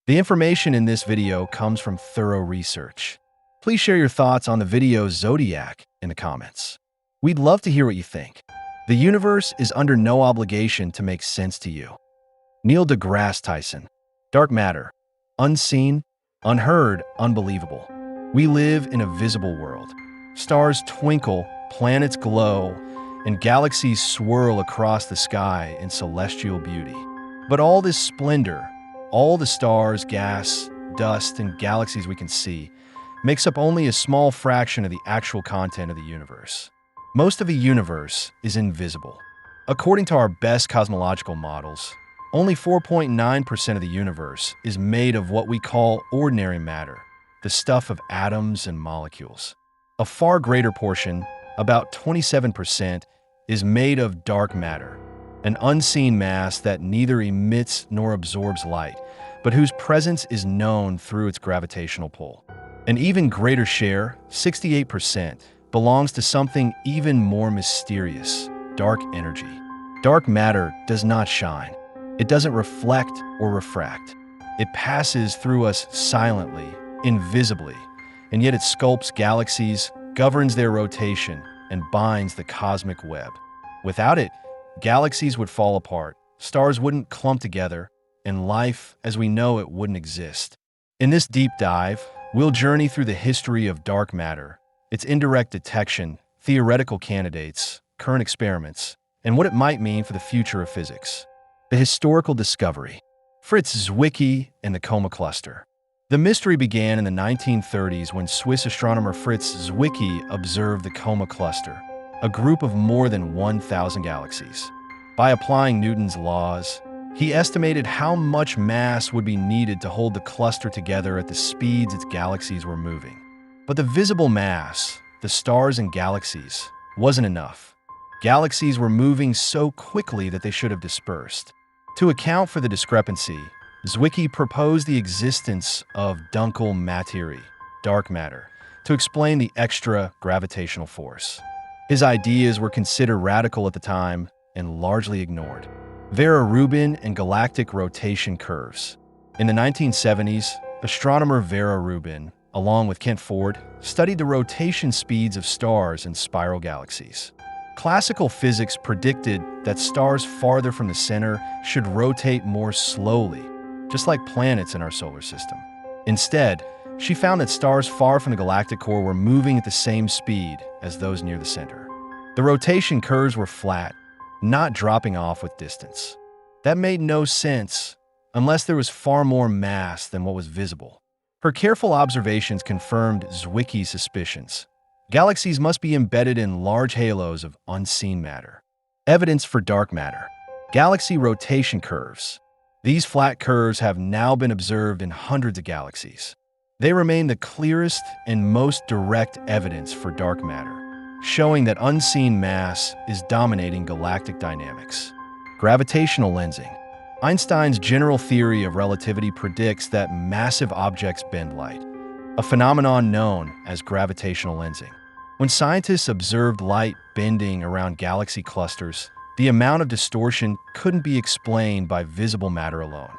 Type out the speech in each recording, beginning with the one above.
The information in this video comes from thorough research. Please share your thoughts on the video's zodiac in the comments. We'd love to hear what you think. The universe is under no obligation to make sense to you. Neil deGrasse Tyson. Dark matter. Unseen, unheard, unbelievable. We live in a visible world. Stars twinkle, planets glow, and galaxies swirl across the sky in celestial beauty. But all this splendor, all the stars, gas, dust, and galaxies we can see, makes up only a small fraction of the actual content of the universe. Most of the universe is invisible. According to our best cosmological models, only 4.9% of the universe is made of what we call ordinary matter, the stuff of atoms and molecules. A far greater portion, about 27%, is made of dark matter, an unseen mass that neither emits nor absorbs light, but whose presence is known through its gravitational pull. An even greater share, 68%, belongs to something even more mysterious: dark energy. Dark matter does not shine. It doesn't reflect or refract. It passes through us silently, invisibly, and yet it sculpts galaxies, governs their rotation, and binds the cosmic web. Without it, galaxies would fall apart, stars wouldn't clump together, and life as we know it wouldn't exist. In this deep dive, we'll journey through the history of dark matter, its indirect detection, theoretical candidates, current experiments, and what it might mean for the future of physics. The historical discovery. Fritz Zwicky and the Coma Cluster. The mystery began in the 1930s when Swiss astronomer Fritz Zwicky observed the Coma Cluster, a group of more than 1,000 galaxies. By applying Newton's laws, he estimated how much mass would be needed to hold the cluster together at the speeds its galaxies were moving. But the visible mass, the stars and galaxies, wasn't enough. Galaxies were moving so quickly that they should have dispersed. To account for the discrepancy, Zwicky proposed the existence of dunkle materie, dark matter, to explain the extra gravitational force. His ideas were considered radical at the time and largely ignored. Vera Rubin and galactic rotation curves. In the 1970s, astronomer Vera Rubin, along with Kent Ford, studied the rotation speeds of stars and spiral galaxies. Classical physics predicted that stars farther from the center should rotate more slowly, just like planets in our solar system. Instead, she found that stars far from the galactic core were moving at the same speed as those near the center. The rotation curves were flat, not dropping off with distance. That made no sense unless there was far more mass than what was visible. Her careful observations confirmed Zwicky's suspicions. Galaxies must be embedded in large halos of unseen matter. Evidence for dark matter. Galaxy rotation curves. These flat curves have now been observed in hundreds of galaxies. They remain the clearest and most direct evidence for dark matter, showing that unseen mass is dominating galactic dynamics. Gravitational lensing. Einstein's general theory of relativity predicts that massive objects bend light, a phenomenon known as gravitational lensing. When scientists observed light bending around galaxy clusters, the amount of distortion couldn't be explained by visible matter alone.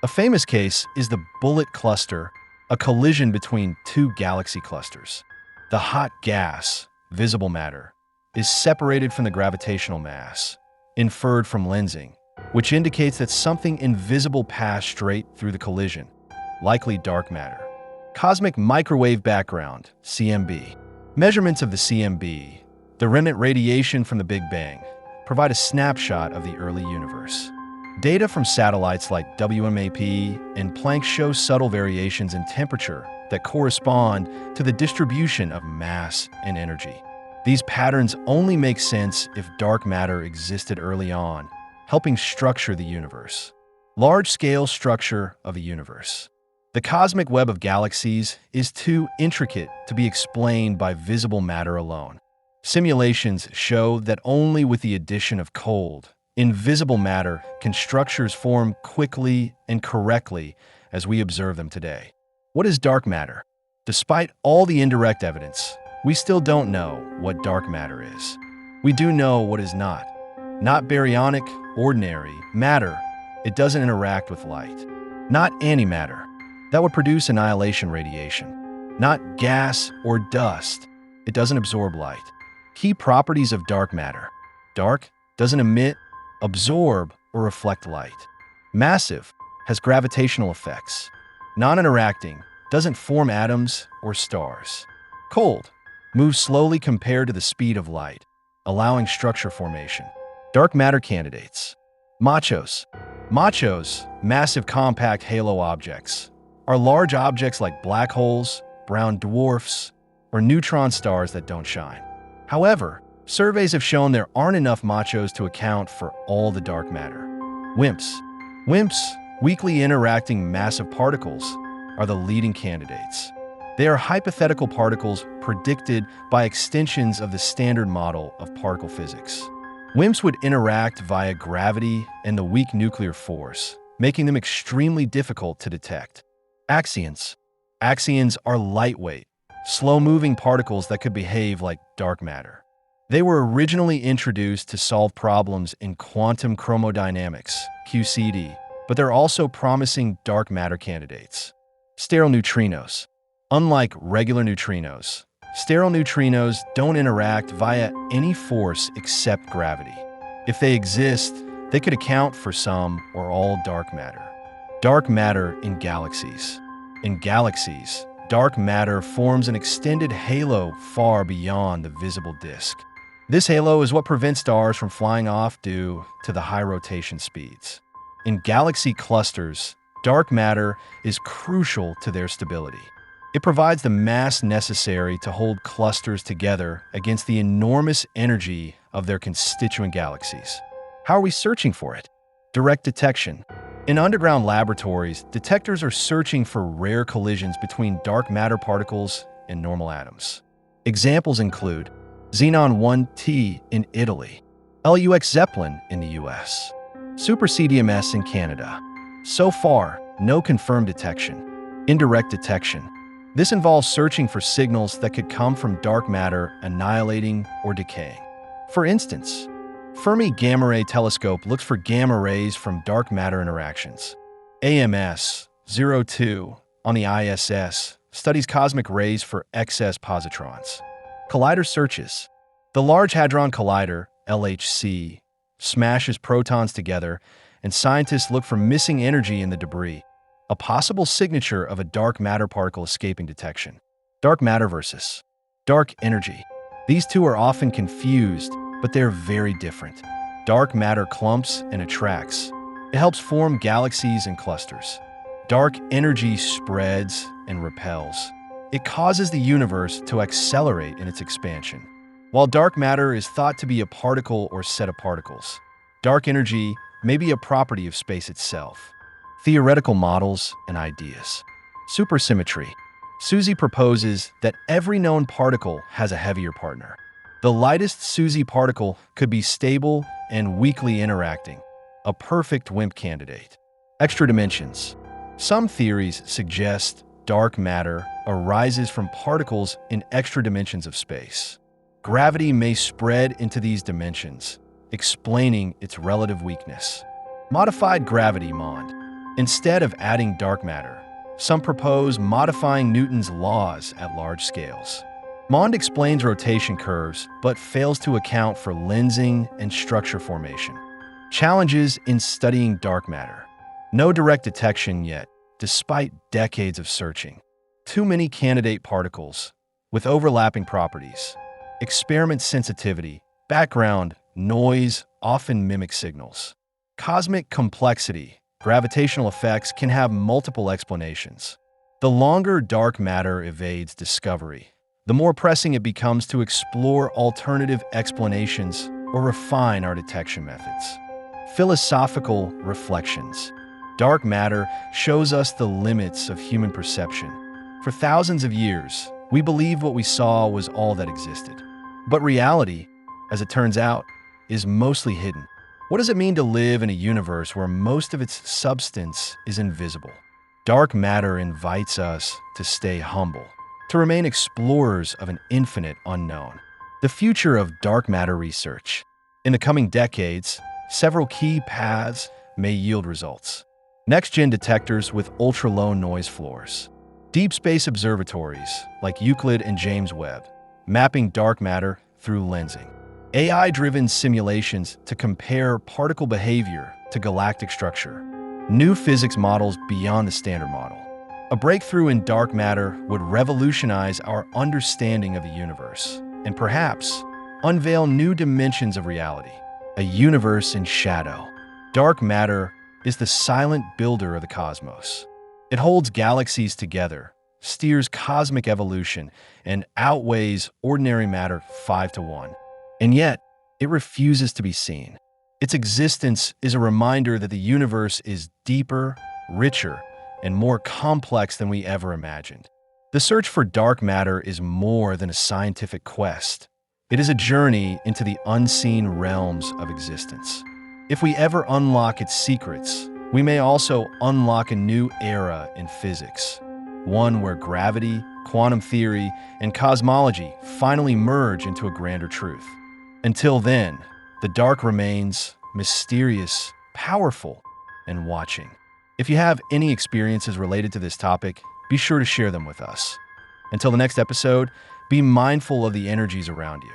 A famous case is the Bullet Cluster, a collision between two galaxy clusters. The hot gas, visible matter, is separated from the gravitational mass, inferred from lensing, which indicates that something invisible passed straight through the collision, likely dark matter. Cosmic microwave background, CMB. Measurements of the CMB, the remnant radiation from the Big Bang, provide a snapshot of the early universe. Data from satellites like WMAP and Planck show subtle variations in temperature that correspond to the distribution of mass and energy. These patterns only make sense if dark matter existed early on, helping structure the universe. Large-scale structure of the universe. The cosmic web of galaxies is too intricate to be explained by visible matter alone. Simulations show that only with the addition of cold, invisible matter can structures form quickly and correctly as we observe them today. What is dark matter? Despite all the indirect evidence, we still don't know what dark matter is. We do know what is not. Not baryonic, ordinary matter. It doesn't interact with light. Not antimatter. that would produce annihilation radiation. Not gas or dust. It doesn't absorb light. Key properties of dark matter. Dark doesn't emit, absorb, or reflect light. Massive has gravitational effects. Non-interacting doesn't form atoms or stars. Cold moves slowly compared to the speed of light, allowing structure formation. Dark matter candidates. Machos. Machos, massive compact halo objects, are large objects like black holes, brown dwarfs, or neutron stars that don't shine. However, surveys have shown there aren't enough machos to account for all the dark matter. WIMPs. WIMPs, weakly interacting massive particles, are the leading candidates. They are hypothetical particles predicted by extensions of the standard model of particle physics. WIMPs would interact via gravity and the weak nuclear force, making them extremely difficult to detect. Axions. Axions are lightweight, slow-moving particles that could behave like dark matter. They were originally introduced to solve problems in quantum chromodynamics, QCD, but they're also promising dark matter candidates. Sterile neutrinos. Unlike regular neutrinos, sterile neutrinos don't interact via any force except gravity. If they exist, they could account for some or all dark matter. Dark matter in galaxies. In galaxies, dark matter forms an extended halo far beyond the visible disk. This halo is what prevents stars from flying off due to the high rotation speeds. In galaxy clusters, dark matter is crucial to their stability. It provides the mass necessary to hold clusters together against the enormous energy of their constituent galaxies. How are we searching for it? Direct detection. In underground laboratories, detectors are searching for rare collisions between dark matter particles and normal atoms. Examples include Xenon 1T in Italy, LUX Zeppelin in the US, Super CDMS in Canada. So far, no confirmed detection. Indirect detection. This involves searching for signals that could come from dark matter annihilating or decaying. For instance, Fermi Gamma Ray Telescope looks for gamma rays from dark matter interactions. AMS-02 on the ISS studies cosmic rays for excess positrons. Collider searches. The Large Hadron Collider, LHC, smashes protons together, and scientists look for missing energy in the debris, a possible signature of a dark matter particle escaping detection. Dark matter versus dark energy. These two are often confused, but they're very different. Dark matter clumps and attracts. It helps form galaxies and clusters. Dark energy spreads and repels. It causes the universe to accelerate in its expansion. While dark matter is thought to be a particle or set of particles, dark energy may be a property of space itself. Theoretical models and ideas. Supersymmetry. SUSY proposes that every known particle has a heavier partner. The lightest SUSY particle could be stable and weakly interacting, a perfect WIMP candidate. Extra dimensions. Some theories suggest dark matter arises from particles in extra dimensions of space. Gravity may spread into these dimensions, explaining its relative weakness. Modified gravity MOND. Instead of adding dark matter, some propose modifying Newton's laws at large scales. MOND explains rotation curves, but fails to account for lensing and structure formation. Challenges in studying dark matter. No direct detection yet, despite decades of searching. Too many candidate particles with overlapping properties. Experiment sensitivity, background, noise often mimic signals. Cosmic complexity, gravitational effects can have multiple explanations. The longer dark matter evades discovery, the more pressing it becomes to explore alternative explanations or refine our detection methods. Philosophical reflections. Dark matter shows us the limits of human perception. For thousands of years, we believed what we saw was all that existed. But reality, as it turns out, is mostly hidden. What does it mean to live in a universe where most of its substance is invisible? Dark matter invites us to stay humble, to remain explorers of an infinite unknown. The future of dark matter research. In the coming decades, several key paths may yield results. next-gen detectors with ultra-low noise floors, deep space observatories like Euclid and James Webb, mapping dark matter through lensing, AI-driven simulations to compare particle behavior to galactic structure, new physics models beyond the standard model. A breakthrough in dark matter would revolutionize our understanding of the universe and perhaps unveil new dimensions of reality. A universe in shadow. Dark matter is the silent builder of the cosmos. It holds galaxies together, steers cosmic evolution, and outweighs ordinary matter 5-1. And yet, it refuses to be seen. Its existence is a reminder that the universe is deeper, richer, and more complex than we ever imagined. The search for dark matter is more than a scientific quest. It is a journey into the unseen realms of existence. If we ever unlock its secrets, we may also unlock a new era in physics, one where gravity, quantum theory, and cosmology finally merge into a grander truth. Until then, the dark remains mysterious, powerful, and watching. If you have any experiences related to this topic, be sure to share them with us. Until the next episode, be mindful of the energies around you.